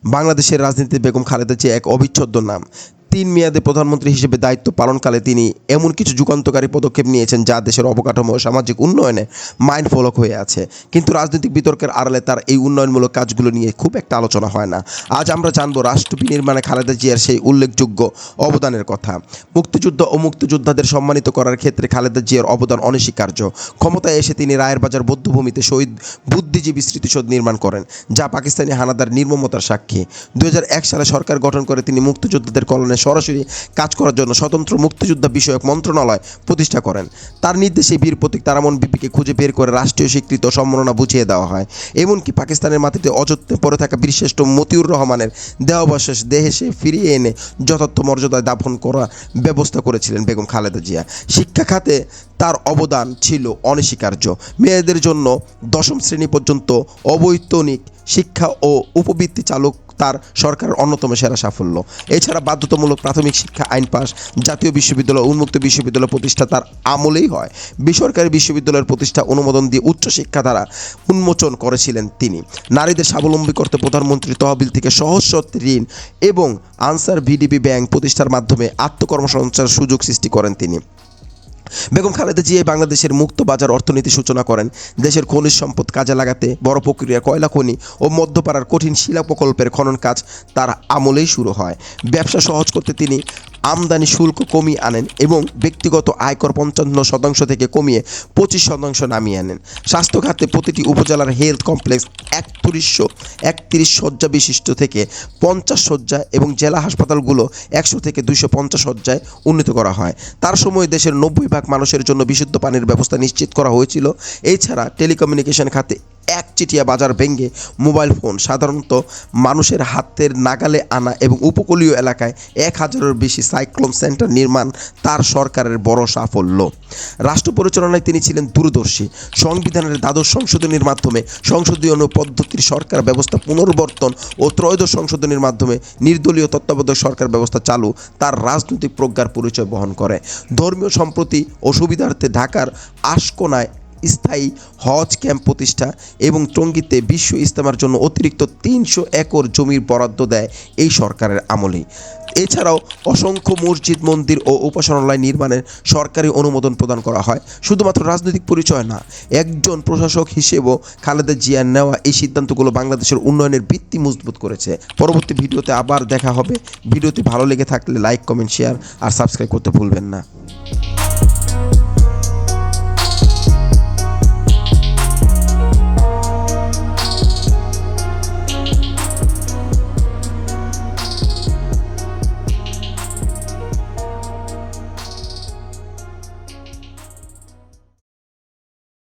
বাংলাদেশের রাজনীতিতে বেগম খালেদা জিয়া এক অবিচ্ছেদ্য নাম। ৩ মেয়াদে প্রধানমন্ত্রী হিসেবে দায়িত্ব পালনকালে তিনি এমন কিছু যুগান্তকারী পদক্ষেপ নিয়েছেন যা দেশের অবকাঠামো ও সামাজিক উন্নয়নে মাইলফলক হয়ে আছে। কিন্তু রাজনৈতিক বিতর্কের আড়ালে তার এই উন্নয়নমূলক কাজগুলো নিয়ে খুব একটা আলোচনা হয় না। আজ আমরা জানব রাষ্ট্র বিনির্মাণে খালেদা জিয়ার সেই উল্লেখযোগ্য অবদানের কথা। মুক্তিযুদ্ধ ও মুক্তিযোদ্ধাদের সম্মানিত করার ক্ষেত্রে খালেদা জিয়ার অবদান অনস্বীকার্য। ক্ষমতায় এসে তিনি রায়ের বাজার বধ্যভূমিতে শহীদ বুদ্ধিজীবী স্মৃতিসৌধ নির্মাণ করেন, যা পাকিস্তানি হানাদার নির্মমতার সাক্ষী। 2001 সালে সরকার গঠন করে তিনি মুক্তিযোদ্ধাদের কল্যাণে সরাসরি কাজ করার জন্য স্বতন্ত্র মুক্তিযোদ্ধা বিষয়ক মন্ত্রণালয় প্রতিষ্ঠা করেন। তার নির্দেশে বীর প্রতীক তারামন বিপিকে খুঁজে বের করে রাষ্ট্রীয় স্বীকৃত সম্মাননা বুঝিয়ে দেওয়া হয়। এমনকি পাকিস্তানের মাটিতে অযত্নে পড়ে থাকা বীরশ্রেষ্ঠ মতিউর রহমানের দেহাবশেষ দেশে ফিরিয়ে এনে যথার্থ মর্যাদায় দাফন করার ব্যবস্থা করেছিলেন বেগম খালেদা জিয়া। শিক্ষা খাতে তার অবদান ছিল অনস্বীকার্য। মেয়েদের জন্য 10ম শ্রেণী পর্যন্ত অবৈতনিক শিক্ষা ও উপবৃত্তি চালক তার সরকারের অন্যতম সেরা সাফল্য। এছাড়া বাধ্যতামূলক প্রাথমিক শিক্ষা আইন পাস, জাতীয় বিশ্ববিদ্যালয় উন্মুক্ত বিশ্ববিদ্যালয় প্রতিষ্ঠা তার আমলেই হয়। বেসরকারি বিশ্ববিদ্যালয়ের প্রতিষ্ঠা অনুমোদন দিয়ে উচ্চশিক্ষা ধারা উন্মোচন করেছিলেন তিনি। নারীদের স্বাবলম্বী করতে প্রধানমন্ত্রী তহবিল থেকে সহজ শর্তে ঋণ এবং আনসার ভিডিপি ব্যাংক প্রতিষ্ঠার মাধ্যমে আত্মকর্মসংস্থানের সুযোগ সৃষ্টি করেন তিনি। বেগম খালেদা জিয়া বাংলাদেশের মুক্ত বাজার অর্থনীতি সূচনা করেন। দেশের খনিজ সম্পদ কাজে লাগাতে বড় প্রক্রিয়া কয়লা খনি ও মধ্যপাড়ার কঠিন শিলা প্রকল্পের খনন কাজ তার আমলেই শুরু হয়। ব্যবসা সহজ করতে তিনি আমদানি শুল্ক কমিয়ে আনেন এবং ব্যক্তিগত আয়কর 55% থেকে কমিয়ে 25% নামিয়ে আনেন। স্বাস্থ্য খাতে প্রতিটি উপজেলার হেলথ কমপ্লেক্স 31 শয্যা বিশিষ্ট থেকে 50 শয্যা এবং জেলা হাসপাতালগুলো 100 থেকে 250 শয্যায় উন্নীত করা হয়। তার সময় দেশের 90% মানুষের জন্য বিশুদ্ধ পানির ব্যবস্থা নিশ্চিত করা হয়েছিল। এছাড়া টেলিকমিউনিকেশন খাতে একচেটিয়া বাজার ভেঙে মোবাইল ফোন সাধারণত মানুষের হাতের নাগালে আনা এবং উপকূলীয় এলাকায় 1000-এর বেশি সাইক্লোন সেন্টার নির্মাণ তার সরকারের বড় সাফল্য। রাষ্ট্র পরিচালনায় তিনি ছিলেন দূরদর্শী। সংবিধানের দ্বাদশ সংশোধনীর মাধ্যমে সংসদীয় পদ্ধতির সরকার ব্যবস্থা পুনর্বর্তন ও ত্রয়োদশ সংশোধনীর মাধ্যমে নির্দলীয় তত্ত্বাবধায়ক সরকার ব্যবস্থা চালু তার রাজনৈতিক প্রজ্ঞার পরিচয় বহন করে। ধর্মীয় সম্প্রতি ও সুবিধার্থে ঢাকার আশকোনায় স্থায়ী হজ ক্যাম্প প্রতিষ্ঠা এবং টঙ্গীতে বিশ্ব ইজতেমার জন্য অতিরিক্ত 300 একর জমির বরাদ্দ দেয় এই সরকারের আমলেই। এছাড়াও অসংখ্য মসজিদ, মন্দির ও উপাসনালয় নির্মাণের সরকারি অনুমোদন প্রদান করা হয়। শুধুমাত্র রাজনৈতিক পরিচয় না, একজন প্রশাসক হিসেবেও খালেদা জিয়ার নেওয়া এই সিদ্ধান্তগুলো বাংলাদেশের উন্নয়নের ভিত্তি মজবুত করেছে। পরবর্তী ভিডিওতে আবার দেখা হবে। ভিডিওটি ভালো লেগে থাকলে লাইক, কমেন্ট, শেয়ার আর সাবস্ক্রাইব করতে ভুলবেন না।